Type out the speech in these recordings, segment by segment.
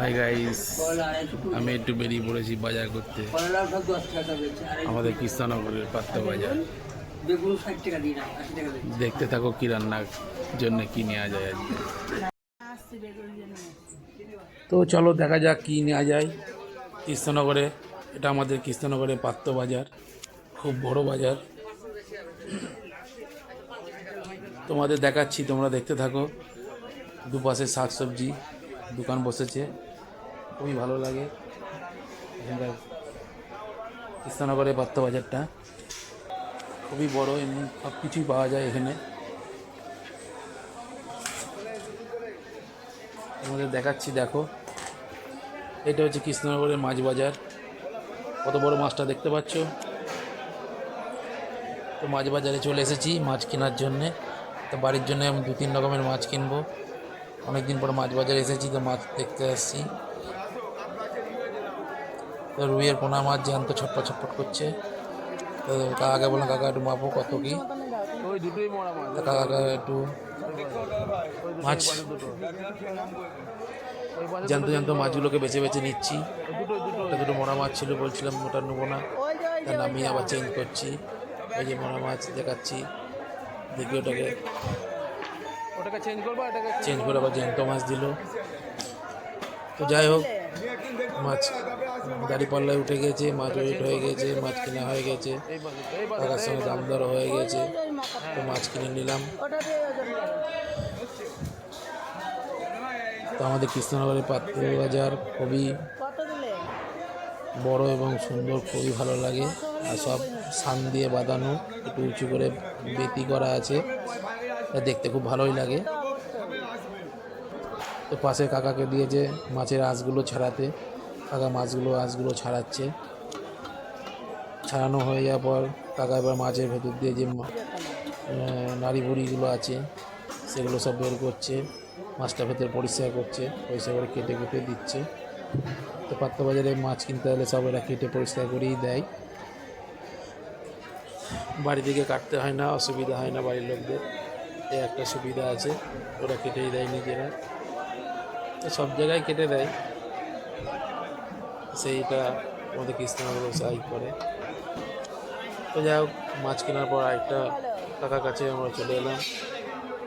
Hi guys, আমি একটু বেরিয়ে পড়েছি বাজার করতে। আমাদের কৃষ্ণনগরের পাত্র বাজার। দেখতে থাকো কি রান্নার জন্য কি নেওয়া যায় আজকে। তো চলো দেখা যাক কি নেওয়া যায় কৃষ্ণনগরে। এটা আমাদের কৃষ্ণনগরের পাত্র বাজার, খুব বড় বাজার। তোমাদের দেখাচ্ছি, তোমরা দেখতে থাকো। দুপাশে শাকসবজি দোকান বসেছে, খুবই ভালো লাগে এখানকার কৃষ্ণনগরের পাত্র বাজারটা। খুবই বড়, এমনি সব কিছুই পাওয়া যায় এখানে। তোমাদের দেখাচ্ছি, দেখো এটা হচ্ছে কৃষ্ণনগরের মাছ বাজার। কত বড় মাছটা দেখতে পাচ্ছ। তো মাছ বাজারে চলে এসেছি মাছ কেনার জন্যে। তো বাড়ির জন্য আমি 2-3 রকমের মাছ কিনবো। অনেকদিন পর মাছ বাজারে এসেছি, তো মাছ দেখতে আসছি। তো রুইয়ের পোনা মাছ জ্যান্ত ছটপট ছটপট করছে। তো কাকাকে বললাম, কাকা একটু মাপো কত কি। কাকা একটু মাছ জ্যান্ত জ্যান্ত মাছগুলোকে বেছে বেছে নিচ্ছি। দুটো মোড়া মাছ ছিল, বলছিলাম ওটা নেবো না, তা নামিয়ে আবার চেঞ্জ করছি। এই যে মোড়া মাছ দেখাচ্ছি, দেখি ওটাকে চেঞ্জ করে আবার জ্যান্ত মাছ দিল। তো যাই হোক, মাছ গাড়ি পাল্লায় উঠে গেছে, মাছ ওয়েট হয়ে গেছে, মাছ কেনা হয়ে গেছে, টাকার সঙ্গে দাম দর হয়ে গেছে। তো মাছ কিনে নিলাম। তো আমাদের কৃষ্ণনগরের পাত্র বাজার খুবই বড় এবং সুন্দর, খুবই ভালো লাগে। আর সব সান দিয়ে বাঁধানো, একটু উঁচু করে বেতি করা আছে, দেখতে খুব ভালোই লাগে। তো পাশে কাকাকে দিয়েছে মাছের আঁশগুলো ছাড়াতে। কাকা আঁশগুলো ছাড়াচ্ছে। ছাড়ানো হয়ে যাওয়ার পর কাকা এবার মাছের ভেতর দিয়ে যে নাড়ি ভুড়িগুলো আছে সেগুলো সব বের করছে। মাছটা ভেতরে পরিষ্কার করছে, পরিষ্কার করে কেটে কেটে দিচ্ছে। তো পাত্র বাজারে মাছ কিনতে হলে সব এরা কেটে পরিষ্কার করেই দেয়। বাড়ি থেকে কাটতে হয় না, অসুবিধা হয় না বাড়ির লোকদের। এই একটা সুবিধা আছে, ওরা কেটেই দেয় নিজেরা। তো সব জায়গায় কেটে দেয়, সেইটা আমাদের কৃষ্ণনগর সাহায্য করে। তো যাই হোক, মাছ কেনার পর আরেকটা কাকার কাছে আমরা চলে এলাম।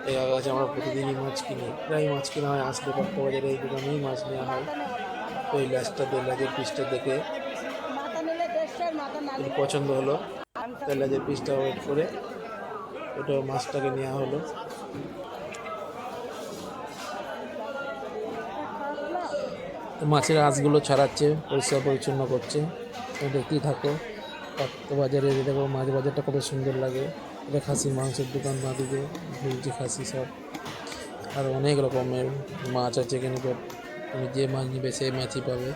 এই কাকার কাছে আমরা প্রতিদিনই মাছ কিনি, প্রায় মাছ কেনা হয়। আসলে পাত্র বাজারে এই দোকানেই মাছ নেওয়া হয়। তো এই ল্যাসটা 1.5 পিসটা দেখে পছন্দ হলো। 1.5 পিসটা ওয়েট করে ওটা মাছটাকে নেওয়া হলো। মাছের আঁশগুলো ছাড়াচ্ছে, পরিষ্কার পরিচ্ছন্ন করছে। দেখতেই থাকো পাত্র বাজারে। দেখো মাছ বাজারটা কত সুন্দর লাগে। এটা খাসির মাংসের দোকান, বাঁদিকে ভুলছি খাসি সব। আর অনেক রকমের মাছ আছে এখানে। তো তুমি যে মাছ নিবে সেই মাছই পাবে,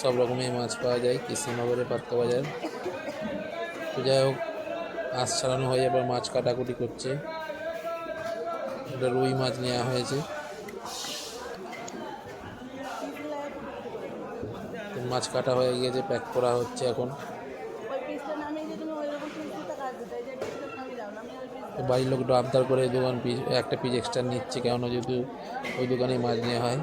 সব রকমের মাছ পাওয়া যায় কৃষ্ণনগরের পাত্র বাজার। তো যাই হোক, আঁশ ছাড়ানো হয়ে যাবার মাছ কাটাকুটি করছে। এটা রুই মাছ নেওয়া হয়েছে। মাছ কাটা হয়ে গিয়েছে, প্যাক করা হচ্ছে এখন। বাড়ির লোক একটু আবদার করে একটা পিস এক্সট্রা নিচ্ছে, কেননা যেহেতু ওই দোকানে মাছ নেওয়া হয়।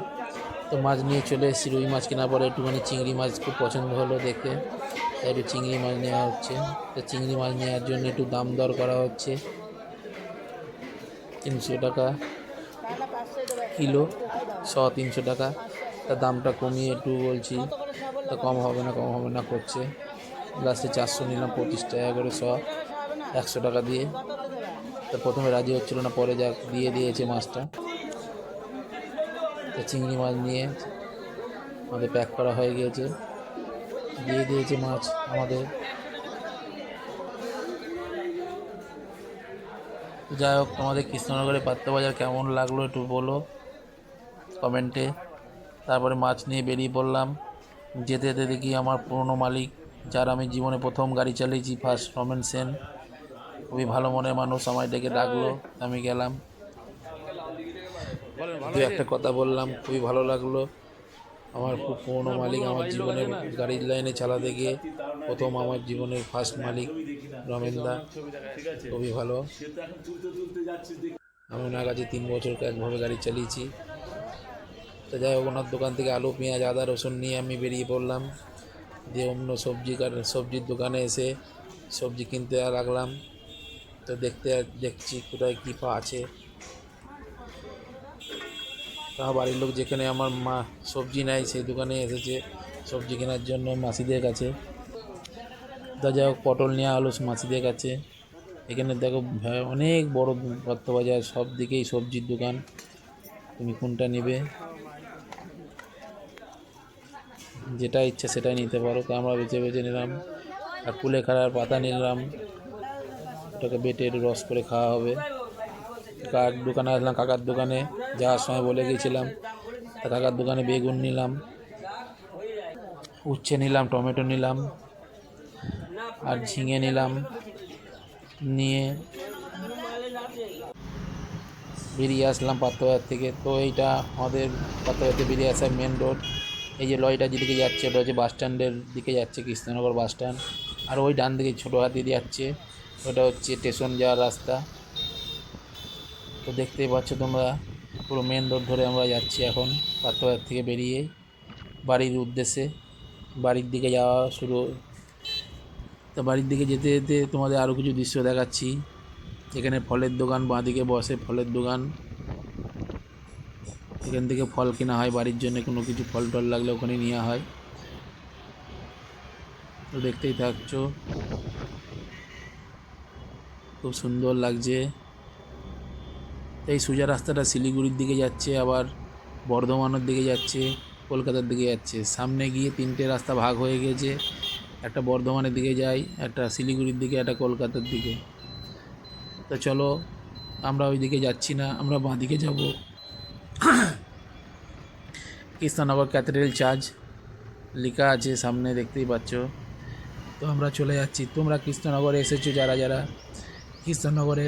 তো মাছ নিয়ে চলে এসেছি। রুই মাছ কেনার পরে একটুখানি চিংড়ি মাছ খুব পছন্দ হলো দেখে, তাই একটু চিংড়ি মাছ নেওয়া হচ্ছে। তো চিংড়ি মাছ নেওয়ার জন্য একটু দাম দর করা হচ্ছে। 300 টাকা কিলো, 300 টাকা। তার দামটা কমিয়ে একটু বলছি, তা কম হবে না করছে। লাস্টে 400 নিলাম, 25 টাকা করে 100 টাকা দিয়ে। তো প্রথমে রাজি হচ্ছিল না, পরে যা দিয়ে দিয়েছে মাছটা। তো চিংড়ি মাছ নিয়ে আমাদের প্যাক করা হয়ে গিয়েছে, দিয়ে দিয়েছে মাছ আমাদের। যাই হোক, তোমাদের কৃষ্ণনগরের পাত্র বাজার কেমন লাগলো একটু বলো কমেন্টে। তারপরে মাছ নিয়ে বেরিয়ে পড়লাম। যেতে যেতে দেখি আমার পুরনো মালিক, যার আমি জীবনে প্রথম গাড়ি চালিয়েছি, ফার্স্ট রমেন সেন, খুবই ভালো মনের মানুষ, আমায় ডেকে ডাকলো। আমি গেলাম, দু একটা কথা বললাম, খুবই ভালো লাগলো। আমার খুব পুরনো মালিক, আমার জীবনের গাড়ির লাইনে চালাতে গিয়ে প্রথম আমার জীবনের ফার্স্ট মালিক রমেনদা, খুবই ভালো। আমি ওনার কাছে 3 বছর একভাবে গাড়ি চালিয়েছি। তো যাই হোক, ওনার দোকান থেকে আলু, পেঁয়াজ, আদা, রসুন নিয়ে আমি বেরিয়ে পড়লাম। দিয়ে অন্য সবজির দোকানে এসে সবজি কিনতে লাগলাম। তো দেখছি কোথায় কী আছে। তা বাড়ির লোক যেখানে আমার মা সবজি নেয় সেই দোকানে এসেছে সবজি কেনার জন্য মাসিদের কাছে। তা যাই হোক, পটল নিয়ে আলু মাসিদের কাছে। এখানে দেখো অনেক বড় পাত্র বাজার, সব দিকেই সবজির দোকান। তুমি কোনটা নেবে, যেটা ইচ্ছা সেটাই নিতে পারো। তো আমরা বেছে বেছে নিলাম। আর কুলেখাড়ার পাতা নিলাম, ওটাকে বেটে একটু রস করে খাওয়া হবে। কাকার দোকানে আসলাম, কাকার দোকানে যাওয়ার সময় বলে গিয়েছিলাম। তা কাকার দোকানে বেগুন নিলাম, উচ্ছে নিলাম, টমেটো নিলাম, আর ঝিঙে নিলাম। নিয়ে বেরিয়ে আসলাম পাত্রবাজার থেকে। তো এইটা আমাদের পাত্রবাজার থেকে বেরিয়ে আসার মেন রোড। এই যে লরিটা যেদিকে যাচ্ছে ওটা হচ্ছে বাস স্ট্যান্ডের দিকে যাচ্ছে, কৃষ্ণনগর বাস স্ট্যান্ড। আর ওই ডান দিকে ছোটো হাতি যাচ্ছে, ওটা হচ্ছে স্টেশন যাওয়ার রাস্তা। তো দেখতেই পাচ্ছ তোমরা, পুরো মেন রোড ধরে আমরা যাচ্ছি এখন পাত্রবাজার থেকে বেরিয়ে বাড়ির উদ্দেশ্যে। বাড়ির দিকে যাওয়া শুরু। তো বাড়ির দিকে যেতে যেতে তোমাদের আরও কিছু দৃশ্য দেখাচ্ছি। এখানে ফলের দোকান, বাঁদিকে বসে ফলের দোকান। এখান থেকে ফল কেনা হয় বাড়ির জন্য, কোনো কিছু ফল টল লাগলে ওখানে নেওয়া হয়। তো দেখতেই থাকছো, খুব সুন্দর লাগছে। এই সোজা রাস্তাটা শিলিগুড়ির দিকে যাচ্ছে, আবার বর্ধমানের দিকে যাচ্ছে, কলকাতার দিকে যাচ্ছে। সামনে গিয়ে তিনটে রাস্তা ভাগ হয়ে গেছে, একটা বর্ধমানের দিকে যায়, একটা শিলিগুড়ির দিকে, একটা কলকাতার দিকে। তো চলো, আমরা ওই দিকে যাচ্ছি না, আমরা বাঁ দিকে যাব। কৃষ্ণনগর ক্যাথেড্রাল চার্চ লেখা আছে সামনে, দেখতেই পাচ্ছ। তো আমরা চলে যাচ্ছি। তোমরা কৃষ্ণনগরে এসেছো যারা যারা, কৃষ্ণনগরে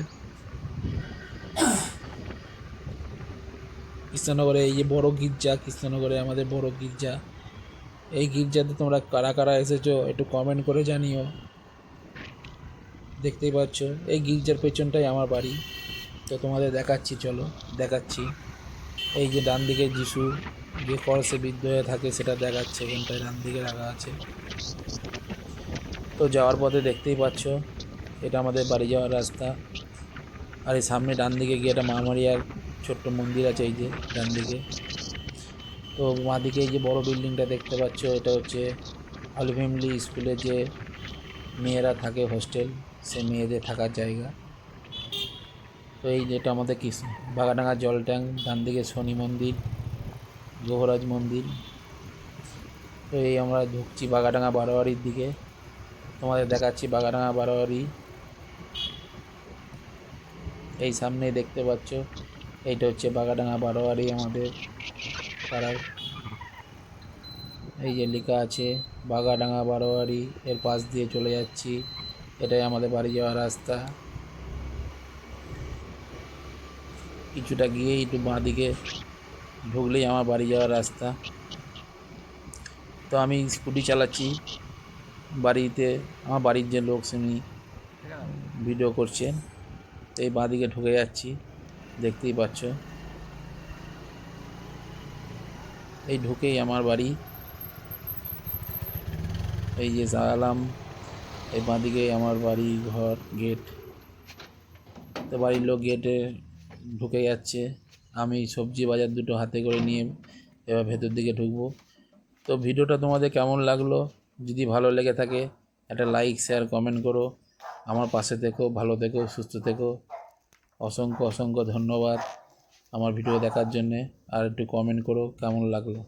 এই যে বড় গির্জা, কৃষ্ণনগরে আমাদের বড় গির্জা, এই গির্জাতে তোমরা কারা কারা এসেছো একটু কমেন্ট করে জানিও। দেখতেই পাচ্ছ এই গির্জার পেছনটাই আমার বাড়ি। তো তোমাদের দেখাচ্ছি, চলো দেখাচ্ছি। এই যে ডান দিকে যিশু যে কলসে বিদ্ধ হয়ে থাকে সেটা দেখাচ্ছে, এখানটায় ডান দিকে রাখা আছে। তো যাওয়ার পথে দেখতেই পাচ্ছ এটা আমাদের বাড়ি যাওয়ার রাস্তা। আর এই সামনে ডান দিকে গিয়ে একটা মামারিয়ার ছোট্ট মন্দির আছে, এই যে ডান দিকে। তো বাঁ দিকে এই যে বড় বিল্ডিংটা দেখতে পাচ্ছ, এটা হচ্ছে হলি ফ্যামিলি স্কুলে যে মেয়েরা থাকে হোস্টেল, সে মেয়েদের থাকার জায়গা। তো এই যেটা আমাদের বাগাডাঙ্গা জল ট্যাঙ্ক, ডান দিকে শনি মন্দির, গ্রহরাজ মন্দির। তো এই আমরা ঢুকছি বাগাডাঙ্গা বারোয়ারির দিকে, তোমাদের দেখাচ্ছি বাগাডাঙ্গা বারোয়ারি। এই সামনে দেখতে পাচ্ছ এইটা হচ্ছে বাগাডাঙ্গা বারোয়ারি আমাদের পাড়ার। এই যে লেখা আছে বাগাডাঙ্গা বারোয়ারি, এর পাশ দিয়ে চলে যাচ্ছি। এটাই আমাদের বাড়ি যাওয়ার রাস্তা। কিছুটা গিয়ে একটু বাঁ দিকে ঢুকলেই আমার বাড়ি যাওয়ার রাস্তা। তো আমি স্কুটি চালাচ্ছি বাড়িতে, আমার বাড়ির যে লোক শুনি ভিডিও করছেন। তো এই বাঁ দিকে ঢুকে যাচ্ছি, দেখতেই পাচ্ছ। এই ঢুকেই আমার বাড়ি, এই যে জানালাম, এই বাঁ দিকেই আমার বাড়ি ঘর গেট। তো বাড়ির লোক গেটে ঢুকে যাচ্ছে, আমি সবজি বাজার দুটো হাতে করে নিয়ে এবার ভেতর দিকে ঢুকবো। তো ভিডিওটা তোমাদের কেমন লাগলো, যদি ভালো লেগে থাকে একটা লাইক, শেয়ার, কমেন্ট করো। আমার পাশে থেকো, ভালো থেকো, সুস্থ থেকো। অসংখ্য অসংখ্য ধন্যবাদ আমার ভিডিও দেখার জন্যে। আর একটু কমেন্ট করো কেমন লাগলো।